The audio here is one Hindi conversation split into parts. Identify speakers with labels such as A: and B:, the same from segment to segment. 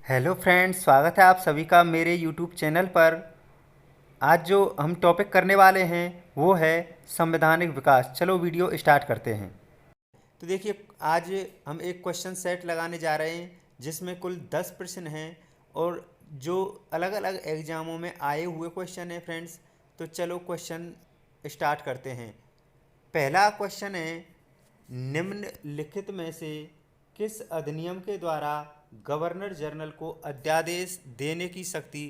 A: हेलो फ्रेंड्स, स्वागत है आप सभी का मेरे यूट्यूब चैनल पर। आज जो हम टॉपिक करने वाले हैं वो है संवैधानिक विकास। चलो वीडियो स्टार्ट करते हैं। तो देखिए, आज हम एक क्वेश्चन सेट लगाने जा रहे हैं जिसमें कुल 10 प्रश्न हैं और जो अलग अलग एग्जामों में आए हुए क्वेश्चन हैं फ्रेंड्स। तो चलो क्वेश्चन स्टार्ट करते हैं। पहला क्वेश्चन है, निम्नलिखित में से किस अधिनियम के द्वारा गवर्नर जनरल को अध्यादेश देने की शक्ति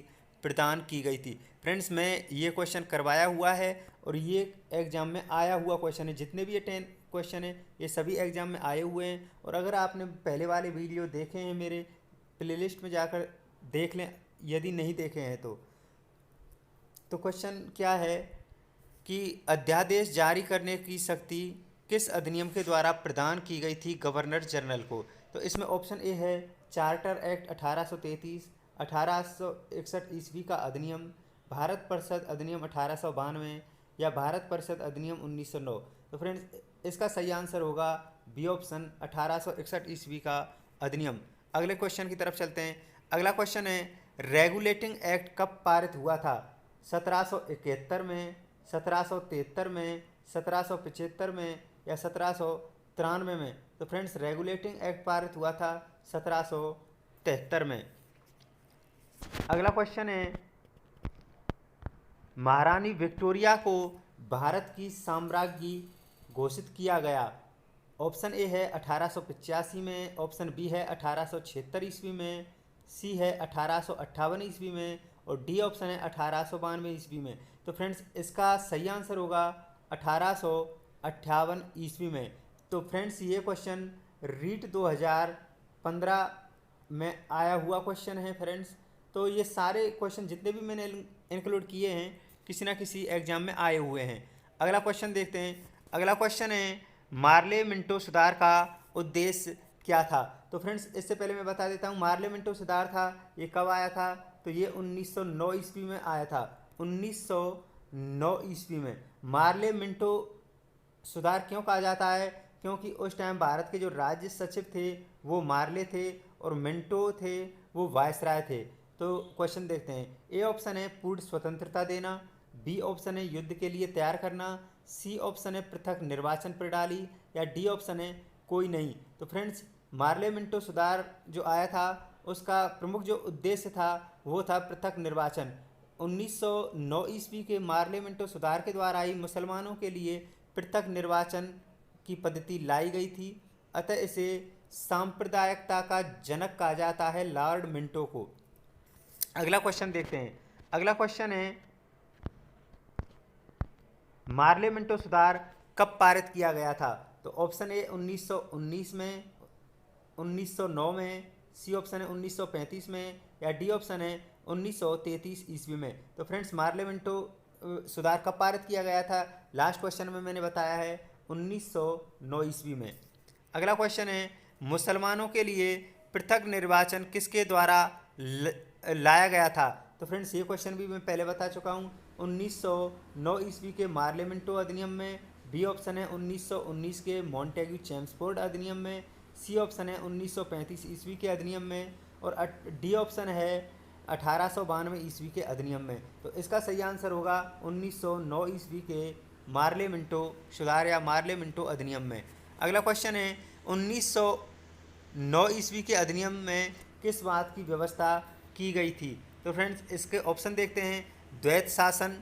A: प्रदान की गई थी। फ्रेंड्स, मैं ये क्वेश्चन करवाया हुआ है और ये एग्जाम में आया हुआ क्वेश्चन है। जितने भी ये 10 क्वेश्चन है ये सभी एग्जाम में आए हुए हैं। और अगर आपने पहले वाले वीडियो देखे हैं मेरे प्लेलिस्ट में जाकर देख लें, यदि नहीं देखे हैं तो क्वेश्चन क्या है कि अध्यादेश जारी करने की शक्ति किस अधिनियम के द्वारा प्रदान की गई थी गवर्नर जनरल को। तो इसमें ऑप्शन ए है चार्टर एक्ट 1833, 1861 ईस्वी का अधिनियम, भारत परिषद अधिनियम 1892 या भारत परिषद अधिनियम 1909। तो फ्रेंड्स, इसका सही आंसर होगा बी ऑप्शन 1861 ईस्वी का अधिनियम। अगले क्वेश्चन की तरफ चलते हैं। अगला क्वेश्चन है, रेगुलेटिंग एक्ट कब पारित हुआ था? 1771 में, 1773 में, 1775 में या 1793 में। तो फ्रेंड्स, रेगुलेटिंग एक्ट पारित हुआ था 1773 में। अगला क्वेश्चन है, महारानी विक्टोरिया को भारत की साम्राज्ञी घोषित किया गया। ऑप्शन ए है 1885 में, ऑप्शन बी है 1876 ईस्वी में, सी है 1858 ईस्वी में और डी ऑप्शन है 1892 ईस्वी में। तो फ्रेंड्स, इसका सही आंसर होगा 1858 ईस्वी में। तो फ्रेंड्स, ये क्वेश्चन रीट 2015 में आया हुआ क्वेश्चन है फ्रेंड्स। तो ये सारे क्वेश्चन जितने भी मैंने इंक्लूड किए हैं किसी ना किसी एग्जाम में आए हुए हैं। अगला क्वेश्चन देखते हैं। अगला क्वेश्चन है, मार्ले मिंटो सुधार का उद्देश्य क्या था? तो फ्रेंड्स, इससे पहले मैं बता देता हूँ मार्ले मिंटो सुधार था ये कब आया था। तो ये 1909 ईस्वी में आया था। 1909 ईस्वी में मार्ले मिंटो सुधार क्यों कहा जाता है? क्योंकि उस टाइम भारत के जो राज्य सचिव थे वो मार्ले थे और मिंटो थे वो वायसराय थे। तो क्वेश्चन देखते हैं। ए ऑप्शन है पूर्ण स्वतंत्रता देना, बी ऑप्शन है युद्ध के लिए तैयार करना, सी ऑप्शन है पृथक निर्वाचन प्रणाली या डी ऑप्शन है कोई नहीं। तो फ्रेंड्स, मार्ले मिंटो सुधार जो आया था उसका प्रमुख जो उद्देश्य था वो था पृथक निर्वाचन। 1909 ईस्वी के मार्ले मिंटो सुधार के द्वारा ही मुसलमानों के लिए पृथक निर्वाचन की पद्धति लाई गई थी। अतः इसे सांप्रदायिकता का जनक कहा जाता है, लॉर्ड मिंटो को। अगला क्वेश्चन देखते हैं। अगला क्वेश्चन है, मार्ले मिंटो सुधार कब पारित किया गया था? तो ऑप्शन ए 1919 में, 1909 में, सी ऑप्शन है 1935 में या डी ऑप्शन है 1933 ईस्वी में। तो फ्रेंड्स, मार्ले मिंटो सुधार कब पारित किया गया था? लास्ट क्वेश्चन में मैंने बताया है 1909 ईस्वी में। अगला क्वेश्चन है, मुसलमानों के लिए पृथक निर्वाचन किसके द्वारा लाया गया था? तो फ्रेंड्स, ये क्वेश्चन भी मैं पहले बता चुका हूँ। 1909 ईस्वी के मार्ले मिंटो अधिनियम में, बी ऑप्शन है 1919 के मॉन्टेग्यू चेम्सफोर्ड अधिनियम में, सी ऑप्शन है 1935 ईस्वी के अधिनियम में और डी ऑप्शन है 1892 ईस्वी के अधिनियम में। तो इसका सही आंसर होगा 1909 ईस्वी के मार्ले मिंटो सुधार या मार्ले मिंटो अधिनियम में। अगला क्वेश्चन है, 1909 ईस्वी के अधिनियम में किस बात की व्यवस्था की गई थी? तो फ्रेंड्स, इसके ऑप्शन देखते हैं। द्वैत शासन,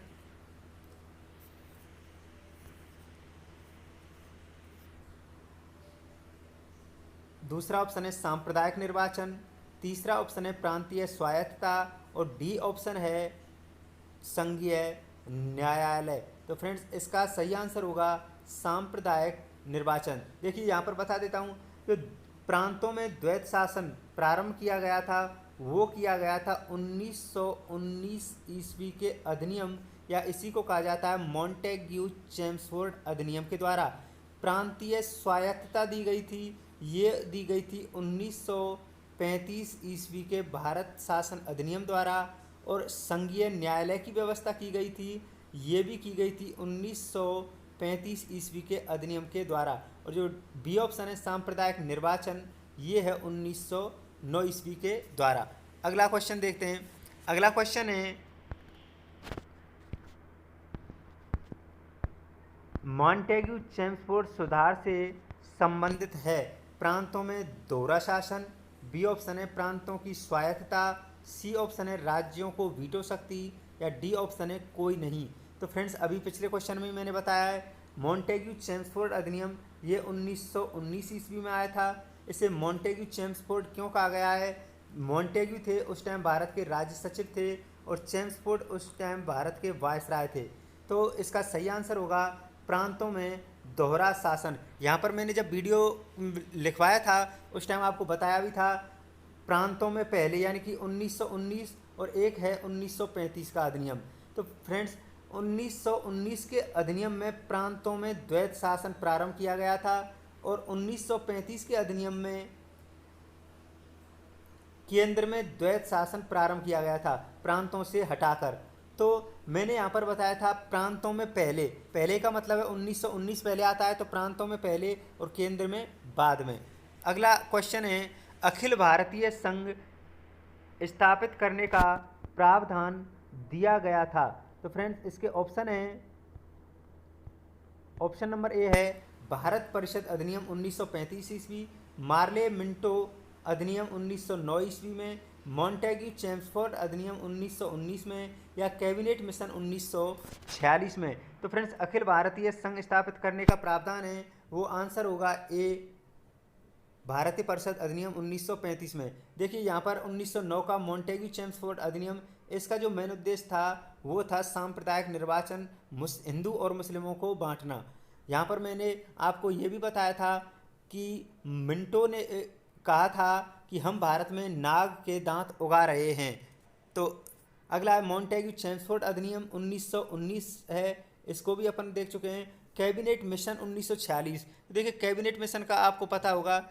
A: दूसरा ऑप्शन है सांप्रदायिक निर्वाचन, तीसरा ऑप्शन है प्रांतीय स्वायत्तता और डी ऑप्शन है संघीय न्यायालय। तो फ्रेंड्स, इसका सही आंसर होगा सांप्रदायिक निर्वाचन। देखिए, यहाँ पर बता देता हूँ कि प्रांतों में द्वैत शासन प्रारंभ किया गया था वो किया गया था 1919 ईस्वी के अधिनियम या इसी को कहा जाता है मॉन्टेग्यू चेम्सफोर्ड अधिनियम के द्वारा। प्रांतीय स्वायत्तता दी गई थी, ये दी गई थी 1935 ईस्वी के भारत शासन अधिनियम द्वारा। और संघीय न्यायालय की व्यवस्था की गई थी, ये भी की गई थी 1935 ईस्वी के अधिनियम के द्वारा। और जो बी ऑप्शन है सांप्रदायिक निर्वाचन, ये है 1909 ईस्वी के द्वारा। अगला क्वेश्चन देखते हैं। अगला क्वेश्चन है, मॉन्टेग्यू चेम्सफोर्ड सुधार से संबंधित है। प्रांतों में दोहरा शासन, बी ऑप्शन है प्रांतों की स्वायत्तता, सी ऑप्शन है राज्यों को वीटो शक्ति, या डी ऑप्शन है कोई नहीं। तो फ्रेंड्स, अभी पिछले क्वेश्चन में मैंने बताया है मॉन्टेग्यू चेम्सफोर्ड अधिनियम ये 1919 ईस्वी में आया था। इसे मॉन्टेग्यू चेम्सफोर्ड क्यों कहा गया है? मॉन्टेग्यू थे उस टाइम भारत के राज्य सचिव थे, और चेम्सफोर्ड उस टाइम भारत के वायसराय थे। तो इसका सही आंसर होगा प्रांतों में दोहरा शासन। यहाँ पर मैंने जब वीडियो लिखवाया था उस टाइम आपको बताया भी था प्रांतों में पहले, यानी कि 1919, और एक है 1935 का अधिनियम। तो फ्रेंड्स, 1919 के अधिनियम में प्रांतों में द्वैत शासन प्रारंभ किया गया था, और 1935 के अधिनियम में केंद्र में द्वैत शासन प्रारंभ किया गया था, प्रांतों से हटाकर। तो मैंने यहाँ पर बताया था प्रांतों में पहले, पहले का मतलब है 1919 पहले आता है, तो प्रांतों में पहले और केंद्र में बाद में। अगला क्वेश्चन है, अखिल भारतीय संघ स्थापित करने का प्रावधान दिया गया था। तो फ्रेंड्स, इसके ऑप्शन हैं, ऑप्शन नंबर ए है भारत परिषद अधिनियम 1935 ईस्वी, मार्ले मिंटो अधिनियम 1909 ईस्वी में, मॉन्टेग्यू चेम्सफोर्ड अधिनियम 1919 में, या कैबिनेट मिशन 1946 में। तो फ्रेंड्स, अखिल भारतीय संघ स्थापित करने का प्रावधान है, वो आंसर होगा ए, भारतीय परिषद अधिनियम 1935 में। देखिए यहाँ पर 1909 का मॉन्टेग्यू चेम्सफोर्ड अधिनियम, इसका जो मेन उद्देश्य था वो था सांप्रदायिक निर्वाचन, हिंदू और मुस्लिमों को बांटना। यहाँ पर मैंने आपको ये भी बताया था कि मिंटो ने कहा था कि हम भारत में नाग के दांत उगा रहे हैं। तो अगला है मॉन्टेग्यू चेम्सफोर्ड अधिनियम 1919 है, इसको भी अपन देख चुके हैं। कैबिनेट मिशन 1946, देखिए कैबिनेट मिशन का आपको पता होगा,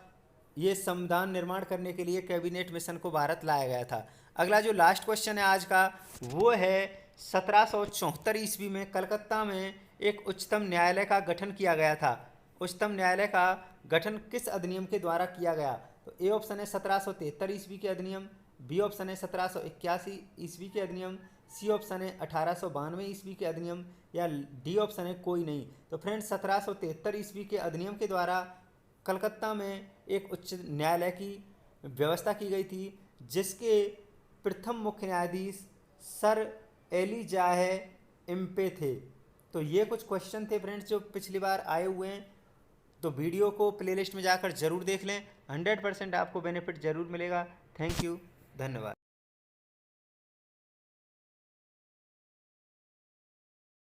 A: ये संविधान निर्माण करने के लिए कैबिनेट मिशन को भारत लाया गया था। अगला जो लास्ट क्वेश्चन है आज का, वो है 1774 ईस्वी में कलकत्ता में एक उच्चतम न्यायालय का गठन किया गया था। उच्चतम न्यायालय का गठन किस अधिनियम के द्वारा किया गया? तो ए ऑप्शन है 1773 ईस्वी के अधिनियम, बी ऑप्शन है 1781 ईस्वी के अधिनियम, सी ऑप्शन है 1892 ईस्वी के अधिनियम, या डी ऑप्शन है कोई नहीं। तो फ्रेंड्स, 1773 ईस्वी के अधिनियम के द्वारा कलकत्ता में एक उच्च न्यायालय की व्यवस्था की गई थी, जिसके प्रथम मुख्य न्यायाधीश सर एलिजाह इम्पे थे। तो ये कुछ क्वेश्चन थे फ्रेंड्स जो पिछली बार आए हुए हैं। तो वीडियो को प्लेलिस्ट में जाकर ज़रूर देख लें, 100% आपको बेनिफिट ज़रूर मिलेगा। थैंक यू, धन्यवाद।